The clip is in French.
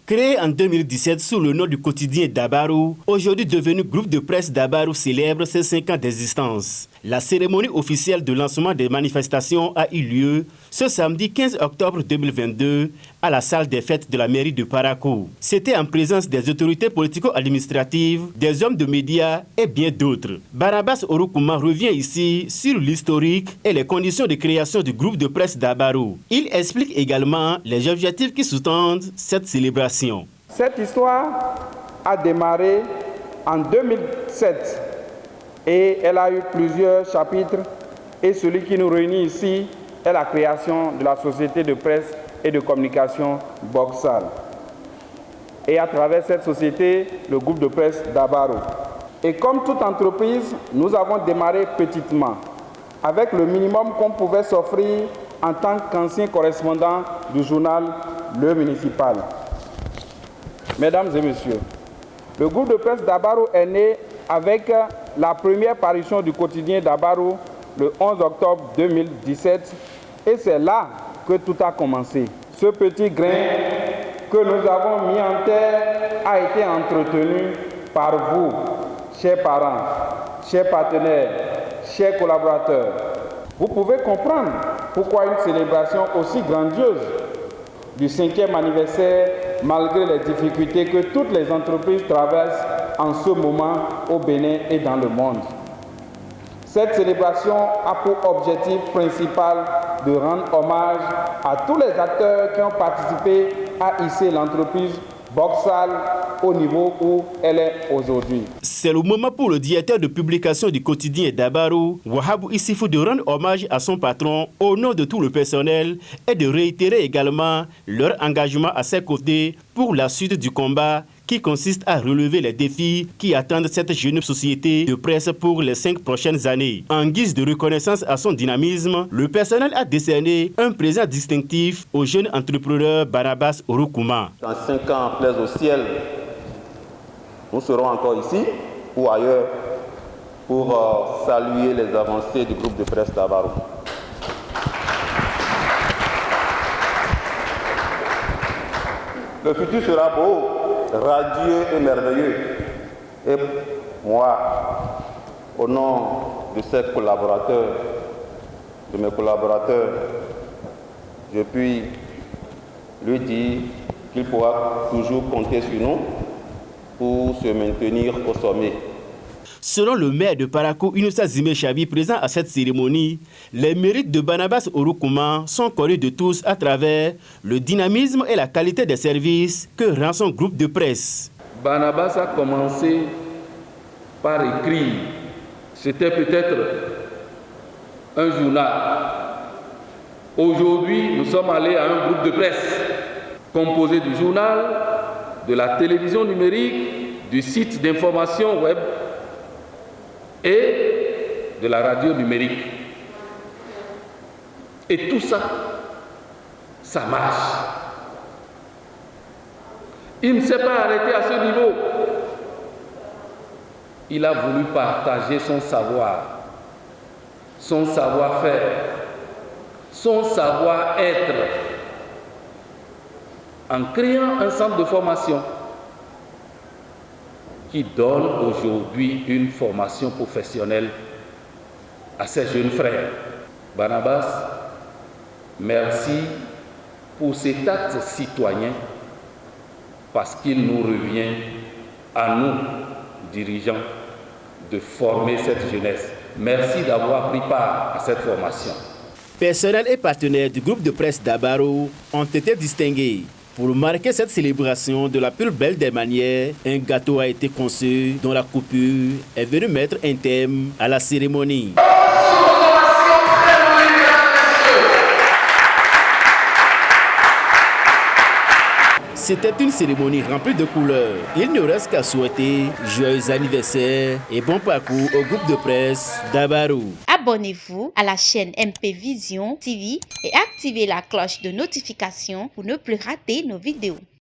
Créé en 2017 sous le nom du quotidien Dabarou, aujourd'hui devenu groupe de presse Dabarou célèbre ses 5 ans d'existence. La cérémonie officielle de lancement des manifestations a eu lieu ce samedi 15 octobre 2022 à la salle des fêtes de la mairie de Parakou. C'était en présence des autorités politico-administratives, des hommes de médias et bien d'autres. Barnabas Oroukuma revient ici sur l'historique et les conditions de création du groupe de presse Dabarou. Il explique également les objectifs qui sous-tendent cette célébration. Cette histoire a démarré en 2007 et elle a eu plusieurs chapitres et celui qui nous réunit ici est la création de la société de presse et de communication Boxal. Et à travers cette société, le groupe de presse Dabarou. Et comme toute entreprise, nous avons démarré petitement, avec le minimum qu'on pouvait s'offrir en tant qu'ancien correspondant du journal Le Municipal. Mesdames et messieurs, le groupe de presse Dabarou est né avec la première parution du quotidien Dabarou le 11 octobre 2017 et c'est là que tout a commencé. Ce petit grain que nous avons mis en terre a été entretenu par vous, chers parents, chers partenaires, chers collaborateurs. Vous pouvez comprendre pourquoi une célébration aussi grandiose du 5e anniversaire, malgré les difficultés que toutes les entreprises traversent en ce moment au Bénin et dans le monde. Cette célébration a pour objectif principal de rendre hommage à tous les acteurs qui ont participé à hisser l'entreprise Boxal au niveau où elle est aujourd'hui. C'est le moment pour le directeur de publication du quotidien Dabarou, Wahabou Issifou, de rendre hommage à son patron au nom de tout le personnel et de réitérer également leur engagement à ses côtés pour la suite du combat qui consiste à relever les défis qui attendent cette jeune société de presse pour les 5 prochaines années. En guise de reconnaissance à son dynamisme, le personnel a décerné un présent distinctif au jeune entrepreneur Barnabas Oroukuma. Dans 5 ans, plaise au ciel, nous serons encore ici ou ailleurs pour saluer les avancées du groupe de presse Dabarou. Le futur sera beau, radieux et merveilleux. Et moi, au nom de ces collaborateurs, de mes collaborateurs, je puis lui dire qu'il pourra toujours compter sur nous pour se maintenir au sommet. Selon le maire de Parakou, Inoussa Zimé Chabi, présent à cette cérémonie, les mérites de Barnabas Oroukuma sont connus de tous à travers le dynamisme et la qualité des services que rend son groupe de presse. Barnabas a commencé par écrire. C'était peut-être un journal. Aujourd'hui, nous sommes allés à un groupe de presse composé du journal, de la télévision numérique, du site d'information web et de la radio numérique. Et tout ça, ça marche. Il ne s'est pas arrêté à ce niveau. Il a voulu partager son savoir, son savoir-faire, son savoir-être en créant un centre de formation qui donne aujourd'hui une formation professionnelle à ses jeunes frères. Barnabas, merci pour cet acte citoyen parce qu'il nous revient à nous, dirigeants, de former cette jeunesse. Merci d'avoir pris part à cette formation. Personnel et partenaires du groupe de presse Dabarou ont été distingués. Pour marquer cette célébration de la plus belle des manières, un gâteau a été conçu dont la coupure est venue mettre un thème à la cérémonie. C'était une cérémonie remplie de couleurs. Il ne reste qu'à souhaiter joyeux anniversaire et bon parcours au groupe de presse Dabarou. Abonnez-vous à la chaîne MP Vision TV et activez la cloche de notification pour ne plus rater nos vidéos.